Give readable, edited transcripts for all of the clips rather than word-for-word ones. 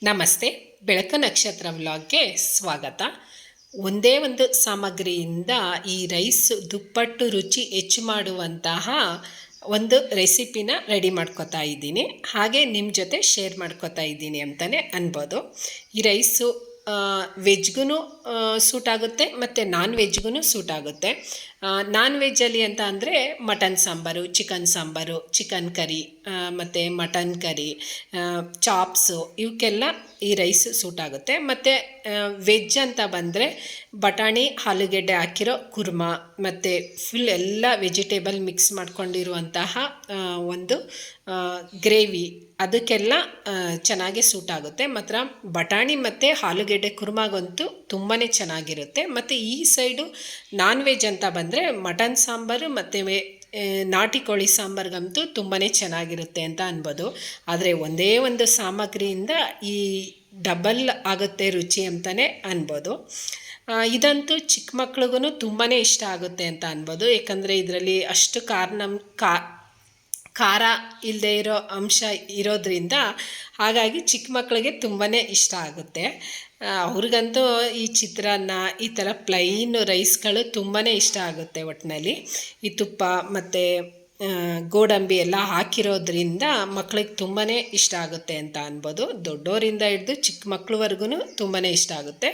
ನಮಸ್ತೆ. ಬೆಳಕು ನಕ್ಷತ್ರ ವ್ಲಾಗ್ಗೆ ಸ್ವಾಗತ. ಒಂದೇ ಒಂದು ಸಾಮಗ್ರಿಯಿಂದ ಈ ರೈಸ್ ದುಪ್ಪಟ್ಟು ರುಚಿ ಹೆಚ್ಚು ಮಾಡುವಂತಹ ಒಂದು ರೆಸಿಪಿನ ರೆಡಿ ಮಾಡ್ಕೋತಾ ಇದ್ದೀನಿ. ಹಾಗೆ ನಿಮ್ಮ ಜೊತೆ ಶೇರ್ ಮಾಡ್ಕೋತಾ ಇದ್ದೀನಿ ಅಂತಲೇ ಅನ್ಬೋದು. ಈ ರೈಸು ವೆಜ್ಗೂ ಸೂಟ್ ಆಗುತ್ತೆ ಮತ್ತು ನಾನ್ ವೆಜ್ಗೂ ಸೂಟ್ ಆಗುತ್ತೆ. ನಾನ್ ವೆಜ್ಜಲ್ಲಿ ಅಂತ ಅಂದರೆ mutton sambar, chicken sambar, chicken curry ಮತ್ತು ಮಟನ್ ಕರಿ, ಚಾಪ್ಸು ಇವಕ್ಕೆಲ್ಲ ಈ ರೈಸ್ ಸೂಟ್ ಆಗುತ್ತೆ. ಮತ್ತು ವೆಜ್ ಅಂತ ಬಂದರೆ ಬಟಾಣಿ ಆಲೂಗೆಡ್ಡೆ ಹಾಕಿರೋ ಕುರ್ಮಾ ಮತ್ತು ಫುಲ್ ಎಲ್ಲ ವೆಜಿಟೇಬಲ್ ಮಿಕ್ಸ್ ಮಾಡ್ಕೊಂಡಿರುವಂತಹ ಒಂದು ಗ್ರೇವಿ, ಅದಕ್ಕೆಲ್ಲ ಚೆನ್ನಾಗಿ ಸೂಟ್ ಆಗುತ್ತೆ. ಮಾತ್ರ ಬಟಾಣಿ ಮತ್ತು ಆಲೂಗೆಡ್ಡೆ ಕುರ್ಮಾಗಂತೂ ತುಂಬಾ ಚೆನ್ನಾಗಿರುತ್ತೆ. ಮತ್ತು ಈ ಸೈಡು ನಾನ್ ವೆಜ್ ಅಂತ ಬಂದರೆ ಮಟನ್ ಸಾಂಬಾರು ಮತ್ತು ನಾಟಿ ಕೋಳಿ ಸಾಂಬಾರ್ಗಂತೂ ತುಂಬಾ ಚೆನ್ನಾಗಿರುತ್ತೆ ಅಂತ ಅನ್ಬೋದು. ಆದರೆ ಒಂದೇ ಒಂದು ಸಾಮಗ್ರಿಯಿಂದ ಈ ಡಬಲ್ ಆಗುತ್ತೆ ರುಚಿ ಅಂತಲೇ ಅನ್ಬೋದು. ಇದಂತೂ ಚಿಕ್ಕ ಮಕ್ಳಿಗೂ ತುಂಬಾ ಇಷ್ಟ ಆಗುತ್ತೆ ಅಂತ ಅನ್ಬೋದು. ಏಕೆಂದರೆ ಇದರಲ್ಲಿ ಅಷ್ಟು ಖಾರ ಇಲ್ಲದೆ ಇರೋ ಅಂಶ ಇರೋದ್ರಿಂದ ಹಾಗಾಗಿ ಚಿಕ್ಕ ಮಕ್ಕಳಿಗೆ ತುಂಬಾ ಇಷ್ಟ ಆಗುತ್ತೆ. ಅವ್ರಿಗಂತೂ ಈ ಚಿತ್ರಾನ್ನ ಈ ಥರ ಪ್ಲೈನ್ ರೈಸ್ಗಳು ತುಂಬಾ ಇಷ್ಟ ಆಗುತ್ತೆ. ಒಟ್ಟಿನಲ್ಲಿ ಈ ತುಪ್ಪ ಮತ್ತು ಗೋಡಂಬಿ ಎಲ್ಲ ಹಾಕಿರೋದ್ರಿಂದ ಮಕ್ಳಿಗೆ ತುಂಬಾ ಇಷ್ಟ ಆಗುತ್ತೆ ಅಂತ ಅನ್ಬೋದು. ದೊಡ್ಡೋರಿಂದ ಹಿಡಿದು ಚಿಕ್ಕ ಮಕ್ಳವರೆಗೂ ತುಂಬಾ ಇಷ್ಟ ಆಗುತ್ತೆ.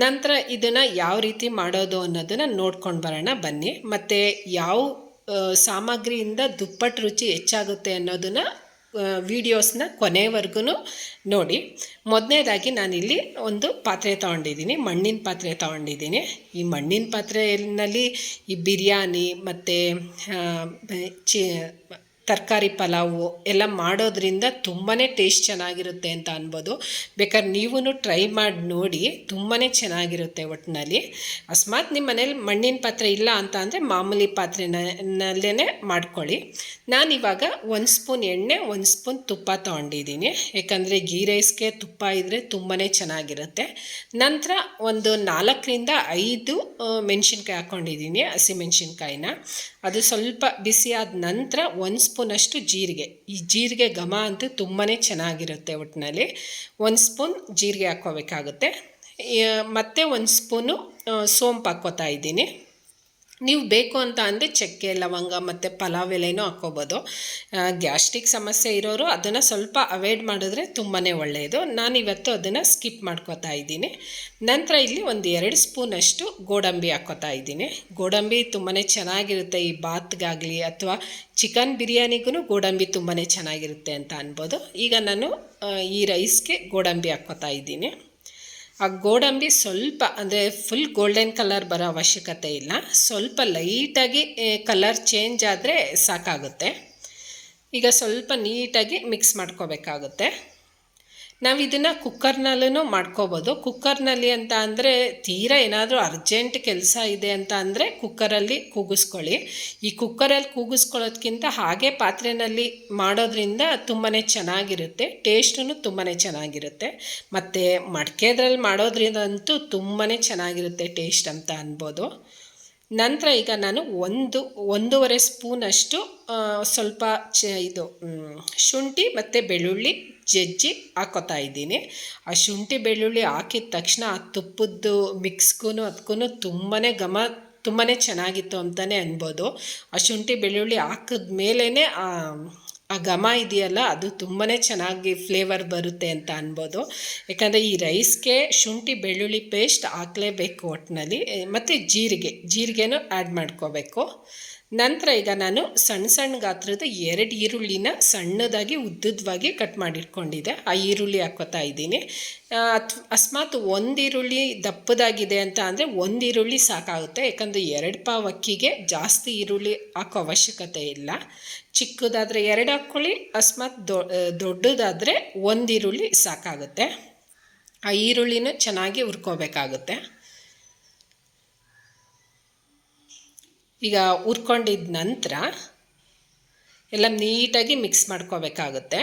ನಂತರ ಇದನ್ನು ಯಾವ ರೀತಿ ಮಾಡೋದು ಅನ್ನೋದನ್ನು ನೋಡ್ಕೊಂಡು ಬರೋಣ ಬನ್ನಿ. ಮತ್ತು ಯಾವ ಸಾಮಗ್ರಿಯಿಂದ ದುಪ್ಪಟ್ಟು ರುಚಿ ಹೆಚ್ಚಾಗುತ್ತೆ ಅನ್ನೋದನ್ನು ವಿಡಿಯೋಸ್ನ ಕೊನೆವರೆಗೂ ನೋಡಿ. ಮೊದಲನೇದಾಗಿ ನಾನಿಲ್ಲಿ ಒಂದು ಪಾತ್ರೆ ತೊಗೊಂಡಿದ್ದೀನಿ, ಮಣ್ಣಿನ ಪಾತ್ರೆ ತೊಗೊಂಡಿದ್ದೀನಿ. ಈ ಮಣ್ಣಿನ ಪಾತ್ರೆಯಲ್ಲಿ ಈ ಬಿರಿಯಾನಿ ಮತ್ತು ತರಕಾರಿ ಪಲಾವು ಎಲ್ಲ ಮಾಡೋದ್ರಿಂದ ತುಂಬಾ ಟೇಸ್ಟ್ ಚೆನ್ನಾಗಿರುತ್ತೆ ಅಂತ ಅನ್ಬೋದು. ಬೇಕಾದ್ರೆ ನೀವೂ ಟ್ರೈ ಮಾಡಿ ನೋಡಿ, ತುಂಬಾ ಚೆನ್ನಾಗಿರುತ್ತೆ. ಒಟ್ಟಿನಲ್ಲಿ ಅಕಸ್ಮಾತ್ ನಿಮ್ಮ ಮನೇಲಿ ಮಣ್ಣಿನ ಪಾತ್ರೆ ಇಲ್ಲ ಅಂತ ಅಂದರೆ ಮಾಮೂಲಿ ಪಾತ್ರೆನಲ್ಲೇ ಮಾಡ್ಕೊಳ್ಳಿ. ನಾನಿವಾಗ 1 ಸ್ಪೂನ್ ಎಣ್ಣೆ, 1 ಸ್ಪೂನ್ ತುಪ್ಪ ತೊಗೊಂಡಿದ್ದೀನಿ. ಯಾಕಂದರೆ ಗೀ ರೈಸ್ಗೆ ತುಪ್ಪ ಇದ್ದರೆ ತುಂಬಾ ಚೆನ್ನಾಗಿರುತ್ತೆ. ನಂತರ ಒಂದು 4ರಿಂದ 5 ಮೆಣಸಿನ್ಕಾಯಿ ಹಾಕ್ಕೊಂಡಿದ್ದೀನಿ, ಹಸಿಮೆಣ್ಸಿನ್ಕಾಯಿನ. ಅದು ಸ್ವಲ್ಪ ಬಿಸಿ ಆದ ನಂತರ 1 ಸ್ಪೂನಷ್ಟು ಜೀರಿಗೆ. ಈ ಜೀರಿಗೆ ಘಮ ಅಂತೂ ತುಂಬಾ ಚೆನ್ನಾಗಿರುತ್ತೆ. ಒಟ್ಟಿನಲ್ಲಿ 1 ಸ್ಪೂನ್ ಜೀರಿಗೆ ಹಾಕ್ಕೋಬೇಕಾಗುತ್ತೆ. ಮತ್ತು 1 ಸ್ಪೂನು ಸೋಂಪು ಹಾಕ್ಕೋತಾ ಇದ್ದೀನಿ. ನೀವು ಬೇಕು ಅಂತ ಅಂದರೆ ಚಕ್ಕೆ, ಲವಂಗ ಮತ್ತು ಪಲಾವ್ ಎಲೆನೂ ಹಾಕ್ಕೋಬೋದು. ಗ್ಯಾಸ್ಟ್ರಿಕ್ ಸಮಸ್ಯೆ ಇರೋರು ಅದನ್ನು ಸ್ವಲ್ಪ ಅವಾಯ್ಡ್ ಮಾಡಿದ್ರೆ ತುಂಬಾ ಒಳ್ಳೆಯದು. ನಾನಿವತ್ತು ಅದನ್ನು ಸ್ಕಿಪ್ ಮಾಡ್ಕೋತಾ ಇದ್ದೀನಿ. ನಂತರ ಇಲ್ಲಿ ಒಂದು 2 ಸ್ಪೂನಷ್ಟು ಗೋಡಂಬಿ ಹಾಕ್ಕೋತಾ ಇದ್ದೀನಿ. ಗೋಡಂಬಿ ತುಂಬಾ ಚೆನ್ನಾಗಿರುತ್ತೆ ಈ ಬಾತ್ಗಾಗಲಿ ಅಥವಾ ಚಿಕನ್ ಬಿರಿಯಾನಿಗೂ ಗೋಡಂಬಿ ತುಂಬಾ ಚೆನ್ನಾಗಿರುತ್ತೆ ಅಂತ ಅನ್ಬೋದು. ಈಗ ನಾನು ಈ ರೈಸ್ಗೆ ಗೋಡಂಬಿ ಹಾಕ್ಕೋತಾ ಇದ್ದೀನಿ. ಆ ಗೋಡಂಬಿ ಸ್ವಲ್ಪ ಅಂದರೆ ಫುಲ್ ಗೋಲ್ಡನ್ ಕಲರ್ ಬರೋ ಅವಶ್ಯಕತೆ ಇಲ್ಲ, ಸ್ವಲ್ಪ ಲೈಟಾಗಿ ಕಲರ್ ಚೇಂಜ್ ಆದರೆ ಸಾಕಾಗುತ್ತೆ. ಈಗ ಸ್ವಲ್ಪ ನೀಟಾಗಿ ಮಿಕ್ಸ್ ಮಾಡ್ಕೋಬೇಕಾಗುತ್ತೆ. ನಾವು ಇದನ್ನು ಕುಕ್ಕರ್ನಲ್ಲೂ ಮಾಡ್ಕೋಬೋದು. ಕುಕ್ಕರ್ನಲ್ಲಿ ಅಂತ ಅಂದರೆ ತೀರಾ ಏನಾದರೂ ಅರ್ಜೆಂಟ್ ಕೆಲಸ ಇದೆ ಅಂತ ಅಂದರೆ ಕುಕ್ಕರಲ್ಲಿ ಕೂಗಿಸ್ಕೊಳ್ಳಿ. ಈ ಕುಕ್ಕರಲ್ಲಿ ಕೂಗಿಸ್ಕೊಳ್ಳೋದ್ಕಿಂತ ಹಾಗೆ ಪಾತ್ರೆಯಲ್ಲಿ ಮಾಡೋದ್ರಿಂದ ತುಂಬಾ ಚೆನ್ನಾಗಿರುತ್ತೆ, ಟೇಸ್ಟೂ ತುಂಬಾ ಚೆನ್ನಾಗಿರುತ್ತೆ. ಮತ್ತು ಮಡಿಕೆದ್ರಲ್ಲಿ ಮಾಡೋದ್ರಿಂದಂತೂ ತುಂಬಾ ಚೆನ್ನಾಗಿರುತ್ತೆ ಟೇಸ್ಟ್ ಅಂತ ಅನ್ಬೋದು. ನಂತರ ಈಗ ನಾನು 1.5 ಸ್ಪೂನಷ್ಟು ಸ್ವಲ್ಪ ಶುಂಠಿ ಮತ್ತು ಬೆಳ್ಳುಳ್ಳಿ ಜಜ್ಜಿ ಹಾಕ್ಕೋತಾ ಇದ್ದೀನಿ. ಆ ಶುಂಠಿ ಬೆಳ್ಳುಳ್ಳಿ ಹಾಕಿದ ತಕ್ಷಣ ಆ ತುಪ್ಪದ್ದು ಮಿಕ್ಸ್ಗೂ ಅದಕ್ಕೂ ತುಂಬಾ ಚೆನ್ನಾಗಿತ್ತು ಅಂತಲೇ ಅನ್ಬೋದು. ಆ ಶುಂಠಿ ಬೆಳ್ಳುಳ್ಳಿ ಹಾಕಿದ ಮೇಲೇ ಆ ಘಮ ಇದೆಯಲ್ಲ, ಅದು ತುಂಬಾ ಚೆನ್ನಾಗಿ ಫ್ಲೇವರ್ ಬರುತ್ತೆ ಅಂತ ಅನ್ಬೋದು. ಯಾಕಂದರೆ ಈ ರೈಸ್ಗೆ ಶುಂಠಿ ಬೆಳ್ಳುಳ್ಳಿ ಪೇಸ್ಟ್ ಹಾಕಲೇಬೇಕು ಒಟ್ಟಿನಲ್ಲಿ. ಮತ್ತು ಜೀರಿಗೆನೂ ಆ್ಯಡ್ ಮಾಡ್ಕೋಬೇಕು. ನಂತರ ಈಗ ನಾನು ಸಣ್ಣ ಗಾತ್ರದ 2 ಈರುಳ್ಳಿನ ಸಣ್ಣದಾಗಿ ಉದ್ದುದ್ದವಾಗಿ ಕಟ್ ಮಾಡಿಟ್ಕೊಂಡಿದ್ದೆ. ಆ ಈರುಳ್ಳಿ ಹಾಕ್ಕೋತಾ ಇದ್ದೀನಿ. ಅಕಸ್ಮಾತ್ 1 ಈರುಳ್ಳಿ ದಪ್ಪದಾಗಿದೆ ಅಂತ ಅಂದರೆ 1 ಈರುಳ್ಳಿ ಸಾಕಾಗುತ್ತೆ. ಯಾಕಂದರೆ 2 ಪಾವ್ ಅಕ್ಕಿಗೆ ಜಾಸ್ತಿ ಈರುಳ್ಳಿ ಹಾಕೋ ಅವಶ್ಯಕತೆ ಇಲ್ಲ. ಚಿಕ್ಕದಾದರೆ 2 ಹಾಕ್ಕೊಳ್ಳಿ, ಅಕಸ್ಮಾತ್ ದೊಡ್ಡದಾದರೆ 1 ಈರುಳ್ಳಿ ಸಾಕಾಗುತ್ತೆ. ಆ ಈರುಳ್ಳಿನೂ ಚೆನ್ನಾಗಿ ಹುರ್ಕೋಬೇಕಾಗುತ್ತೆ. ಈಗ ಹುರ್ಕೊಂಡಿದ್ದ ನಂತರ ಎಲ್ಲ ನೀಟಾಗಿ ಮಿಕ್ಸ್ ಮಾಡ್ಕೋಬೇಕಾಗುತ್ತೆ.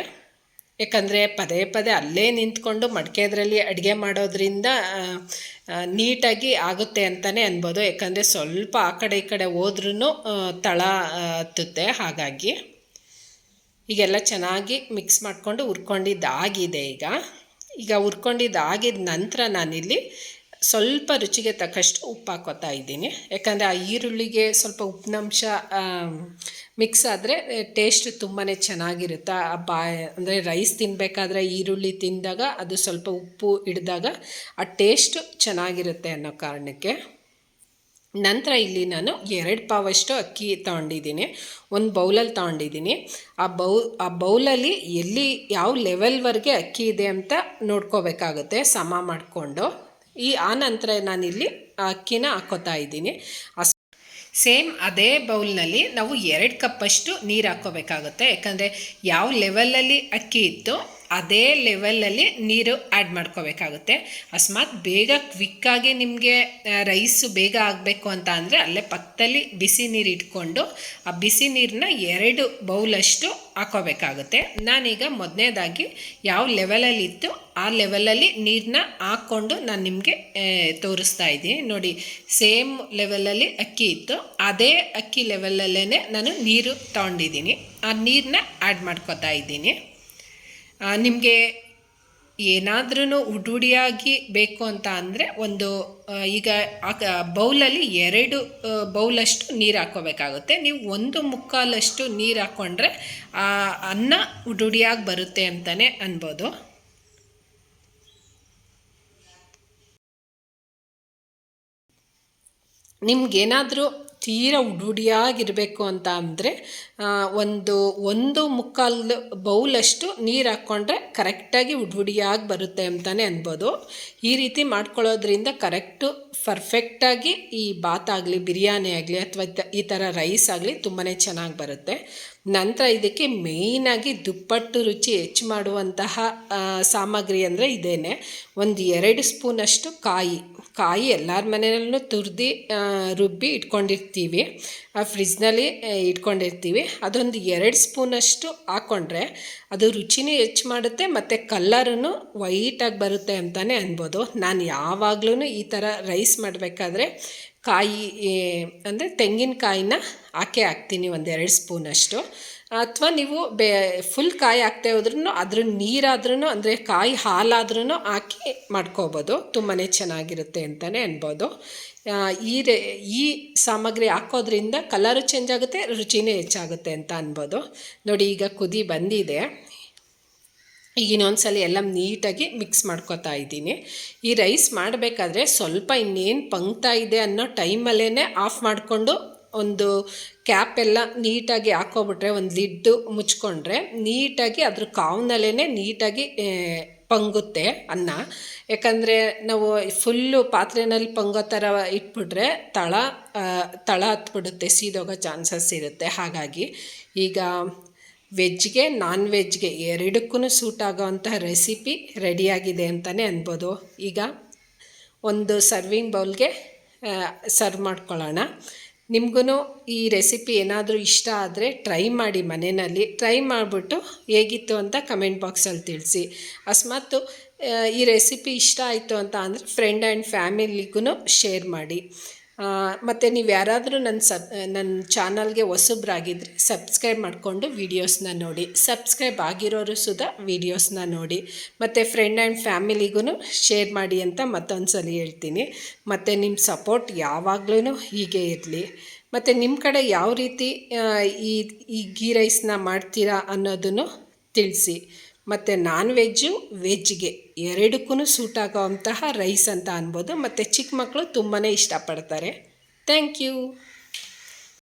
ಯಾಕಂದರೆ ಪದೇ ಪದೇ ಅಲ್ಲೇ ನಿಂತ್ಕೊಂಡು ಮಡಿಕೆದ್ರಲ್ಲಿ ಅಡುಗೆ ಮಾಡೋದ್ರಿಂದ ನೀಟಾಗಿ ಆಗುತ್ತೆ ಅಂತಲೇ ಅನ್ಬೋದು. ಯಾಕಂದರೆ ಸ್ವಲ್ಪ ಆ ಕಡೆ ಈ ಕಡೆ ಹೋದ್ರೂ ತಳ ಹತ್ತುತ್ತೆ. ಹಾಗಾಗಿ ಈಗೆಲ್ಲ ಚೆನ್ನಾಗಿ ಮಿಕ್ಸ್ ಮಾಡಿಕೊಂಡು ಹುರ್ಕೊಂಡಿದ್ದಾಗಿದೆ. ಈಗ ಈಗ ಹುರ್ಕೊಂಡಿದ್ದು ಆಗಿದ ನಂತರ ನಾನಿಲ್ಲಿ ಸ್ವಲ್ಪ ರುಚಿಗೆ ತಕ್ಕಷ್ಟು ಉಪ್ಪು ಹಾಕೋತಾ ಇದ್ದೀನಿ. ಯಾಕಂದರೆ ಆ ಈರುಳ್ಳಿಗೆ ಸ್ವಲ್ಪ ಉಪ್ಪಿನಂಶ ಮಿಕ್ಸ್ ಆದರೆ ಟೇಸ್ಟ್ ತುಂಬಾ ಚೆನ್ನಾಗಿರುತ್ತೆ. ಅಂದರೆ ರೈಸ್ ತಿನ್ನಬೇಕಾದ್ರೆ ಈರುಳ್ಳಿ ತಿಂದಾಗ ಅದು ಸ್ವಲ್ಪ ಉಪ್ಪು ಹಿಡಿದಾಗ ಆ ಟೇಸ್ಟು ಚೆನ್ನಾಗಿರುತ್ತೆ ಅನ್ನೋ ಕಾರಣಕ್ಕೆ. ನಂತರ ಇಲ್ಲಿ ನಾನು 2 ಪಾವಷ್ಟು ಅಕ್ಕಿ ತೊಗೊಂಡಿದ್ದೀನಿ, ಒಂದು ಬೌಲಲ್ಲಿ ತೊಗೊಂಡಿದ್ದೀನಿ. ಆ ಬೌಲಲ್ಲಿ ಯಾವ ಲೆವೆಲ್ವರೆಗೆ ಅಕ್ಕಿ ಇದೆ ಅಂತ ನೋಡ್ಕೋಬೇಕಾಗುತ್ತೆ ಸಮ ಮಾಡಿಕೊಂಡು. ಆ ನಂತರ ನಾನಿಲ್ಲಿ ಅಕ್ಕಿನ ಹಾಕ್ಕೋತಾ ಇದ್ದೀನಿ. ಸೇಮ್ ಅದೇ ಬೌಲ್ನಲ್ಲಿ ನಾವು 2 ಕಪ್ಪಷ್ಟು ನೀರು ಹಾಕ್ಕೋಬೇಕಾಗುತ್ತೆ. ಯಾಕಂದರೆ ಯಾವ ಲೆವೆಲಲ್ಲಿ ಅಕ್ಕಿ ಇತ್ತು ಅದೇ ಲೆವೆಲಲ್ಲಿ ನೀರು ಆ್ಯಡ್ ಮಾಡ್ಕೋಬೇಕಾಗುತ್ತೆ. ಅಕಸ್ಮಾತ್ ಬೇಗ ಕ್ವಿಕ್ಕಾಗಿ ನಿಮಗೆ ರೈಸು ಬೇಗ ಆಗಬೇಕು ಅಂತ ಅಂದರೆ ಅಲ್ಲೇ ಪಕ್ಕದಲ್ಲಿ ಬಿಸಿ ನೀರು ಇಟ್ಕೊಂಡು ಆ ಬಿಸಿ ನೀರನ್ನ 2 ಬೌಲಷ್ಟು ಹಾಕ್ಕೋಬೇಕಾಗುತ್ತೆ. ನಾನೀಗ ಮೊದಲನೇದಾಗಿ ಯಾವ ಲೆವೆಲಲ್ಲಿ ಇತ್ತು ಆ ಲೆವೆಲಲ್ಲಿ ನೀರನ್ನ ಹಾಕ್ಕೊಂಡು ನಾನು ನಿಮಗೆ ತೋರಿಸ್ತಾ ಇದ್ದೀನಿ. ನೋಡಿ, ಸೇಮ್ ಲೆವೆಲಲ್ಲಿ ಅಕ್ಕಿ ಇತ್ತು, ಅದೇ ಅಕ್ಕಿ ಲೆವೆಲಲ್ಲೇ ನಾನು ನೀರು ತೊಗೊಂಡಿದ್ದೀನಿ. ಆ ನೀರನ್ನ ಆ್ಯಡ್ ಮಾಡ್ಕೋತಾ ಇದ್ದೀನಿ. ನಿಮಗೆ ಏನಾದ್ರೂ ಉಡುಡಿಯಾಗಿ ಬೇಕು ಅಂತ ಅಂದರೆ ಈಗ ಬೌಲಲ್ಲಿ 2 ಬೌಲಷ್ಟು ನೀರು ಹಾಕ್ಕೋಬೇಕಾಗುತ್ತೆ. ನೀವು 1/4 ನೀರು ಹಾಕ್ಕೊಂಡ್ರೆ ಅನ್ನ ಉಡುಡಿಯಾಗಿ ಬರುತ್ತೆ ಅಂತಲೇ ಅನ್ಬೋದು. ನಿಮ್ಗೇನಾದರೂ ತೀರಾ ಉಡುಡಿಯಾಗಿರಬೇಕು ಅಂತ ಅಂದರೆ 1/4 ಬೌಲಷ್ಟು ನೀರು ಹಾಕ್ಕೊಂಡ್ರೆ ಕರೆಕ್ಟಾಗಿ ಉಡುಡಿಯಾಗಿ ಬರುತ್ತೆ ಅಂತಲೇ ಅನ್ಬೋದು. ಈ ರೀತಿ ಮಾಡ್ಕೊಳ್ಳೋದ್ರಿಂದ ಪರ್ಫೆಕ್ಟಾಗಿ ಈ ಬಾತ್ ಆಗಲಿ, ಬಿರಿಯಾನಿ ಆಗಲಿ ಅಥವಾ ಈ ಥರ ರೈಸ್ ಆಗಲಿ ತುಂಬಾ ಚೆನ್ನಾಗಿ ಬರುತ್ತೆ. ನಂತರ ಇದಕ್ಕೆ ಮೇಯ್ನಾಗಿ ದುಪ್ಪಟ್ಟು ರುಚಿ ಹೆಚ್ಚು ಮಾಡುವಂತಹ ಸಾಮಗ್ರಿ ಅಂದರೆ ಇದೇನೆ. 2 ಸ್ಪೂನಷ್ಟು ಕಾಯಿ ಎಲ್ಲರ ಮನೆಯಲ್ಲೂ ತುರಿದು ರುಬ್ಬಿ ಇಟ್ಕೊಂಡಿರ್ತೀವಿ, ಫ್ರಿಜ್ನಲ್ಲಿ ಇಟ್ಕೊಂಡಿರ್ತೀವಿ. ಅದೊಂದು 2 ಸ್ಪೂನಷ್ಟು ಹಾಕ್ಕೊಂಡ್ರೆ ಅದು ರುಚಿನೂ ಹೆಚ್ಚು ಮಾಡುತ್ತೆ ಮತ್ತು ಕಲ್ಲರೂ ವೈಟಾಗಿ ಬರುತ್ತೆ ಅಂತಲೇ ಅನ್ಬೋದು. ನಾನು ಯಾವಾಗಲೂ ಈ ಥರ ರೈಸ್ ಮಾಡಬೇಕಾದ್ರೆ ಅಂದರೆ ತೆಂಗಿನಕಾಯಿನ ಹಾಕ್ತೀನಿ 2 ಸ್ಪೂನಷ್ಟು. ಅಥವಾ ನೀವು ಫುಲ್ ಕಾಯಿ ಹಾಕ್ತಾ ಹೋದ್ರೂ ಅದ್ರ ನೀರಾದ್ರೂ ಅಂದರೆ ಹಾಲಾದ್ರೂ ಹಾಕಿ ಮಾಡ್ಕೋಬೋದು, ತುಂಬಾ ಚೆನ್ನಾಗಿರುತ್ತೆ ಅಂತಲೇ ಅನ್ಬೋದು. ಈ ಸಾಮಗ್ರಿ ಹಾಕೋದ್ರಿಂದ ಕಲರು ಚೇಂಜ್ ಆಗುತ್ತೆ, ರುಚಿನೇ ಹೆಚ್ಚಾಗುತ್ತೆ ಅಂತ ಅನ್ಬೋದು. ನೋಡಿ, ಈಗ ಕುದಿ ಬಂದಿದೆ. ಈಗ ಇನ್ನೊಂದ್ಸಲ ಎಲ್ಲ ನೀಟಾಗಿ ಮಿಕ್ಸ್ ಮಾಡ್ಕೊತಾ ಇದ್ದೀನಿ. ಈ ರೈಸ್ ಮಾಡಬೇಕಾದ್ರೆ ಸ್ವಲ್ಪ ಇನ್ನೇನು ಪಂಕ್ತಾ ಇದೆ ಅನ್ನೋ ಟೈಮಲ್ಲೇ ಆಫ್ ಮಾಡಿಕೊಂಡು ಒಂದು ಕ್ಯಾಪ್ ಎಲ್ಲ ನೀಟಾಗಿ ಹಾಕ್ಕೊಬಿಟ್ರೆ, ಒಂದು ಲಿಡ್ಡು ಮುಚ್ಕೊಂಡ್ರೆ ನೀಟಾಗಿ ಅದ್ರ ಕಾವ್ನಲ್ಲೇ ನೀಟಾಗಿ ಪಂಗುತ್ತೆ ಅನ್ನ. ಯಾಕಂದರೆ ನಾವು ಫುಲ್ಲು ಪಾತ್ರೆಯಲ್ಲಿ ಪಂಗೋ ಥರ ಇಟ್ಬಿಟ್ರೆ ತಳ ಹತ್ಬಿಡುತ್ತೆ, ಸೀದೋಗೋ ಚಾನ್ಸಸ್ ಇರುತ್ತೆ. ಹಾಗಾಗಿ ಈಗ ವೆಜ್ಗೆ ನಾನ್ ವೆಜ್ಗೆ 2ಕ್ಕೂ ಸೂಟ್ ಆಗೋವಂತಹ ರೆಸಿಪಿ ರೆಡಿಯಾಗಿದೆ ಅಂತಲೇ ಅನ್ಬೋದು. ಈಗ ಒಂದು ಸರ್ವಿಂಗ್ ಬೌಲ್ಗೆ ಸರ್ವ್ ಮಾಡ್ಕೊಳ್ಳೋಣ. ನಿಮಗೂ ಈ ರೆಸಿಪಿ ಏನಾದರೂ ಇಷ್ಟ ಆದರೆ ಟ್ರೈ ಮಾಡಿ, ಮನೆಯಲ್ಲಿ ಟ್ರೈ ಮಾಡಿಬಿಟ್ಟು ಹೇಗಿತ್ತು ಅಂತ ಕಮೆಂಟ್ ಬಾಕ್ಸಲ್ಲಿ ತಿಳಿಸಿ. ಅಕಸ್ಮಾತ್ ಈ ರೆಸಿಪಿ ಇಷ್ಟ ಆಯಿತು ಅಂತ ಅಂದರೆ ಫ್ರೆಂಡ್ ಆ್ಯಂಡ್ ಫ್ಯಾಮಿಲಿಗೂ ಶೇರ್ ಮಾಡಿ. ಮತ್ತು ನೀವು ಯಾರಾದರೂ ನನ್ನ ಚಾನಲ್ಗೆ ಹೊಸಬ್ರಾಗಿದ್ದರೆ ಸಬ್ಸ್ಕ್ರೈಬ್ ಮಾಡಿಕೊಂಡು ವೀಡಿಯೋಸ್ನ ನೋಡಿ, ಸಬ್ಸ್ಕ್ರೈಬ್ ಆಗಿರೋರು ಸುಧಾ ವೀಡಿಯೋಸ್ನ ನೋಡಿ, ಮತ್ತು ಫ್ರೆಂಡ್ ಆ್ಯಂಡ್ ಫ್ಯಾಮಿಲಿಗೂ ಶೇರ್ ಮಾಡಿ ಅಂತ ಮತ್ತೊಂದು ಸಲ ಹೇಳ್ತೀನಿ. ಮತ್ತು ನಿಮ್ಮ ಸಪೋರ್ಟ್ ಯಾವಾಗಲೂ ಹೀಗೆ ಇರಲಿ. ಮತ್ತು ನಿಮ್ಮ ಕಡೆ ಯಾವ ರೀತಿ ಈ ಗೀ ರೈಸ್ನ ಮಾಡ್ತೀರಾ ಅನ್ನೋದನ್ನು ತಿಳಿಸಿ. ಮತ್ತು ನಾನ್ ವೆಜ್ಜು ವೆಜ್ಗೆ 2ಕ್ಕೂ ಸೂಟ್ ಆಗೋವಂತಹ ರೈಸ್ ಅಂತ ಅನ್ಬೋದು. ಮತ್ತು ಚಿಕ್ಕ ಮಕ್ಕಳು ತುಂಬಾ ಇಷ್ಟಪಡ್ತಾರೆ. Thank you.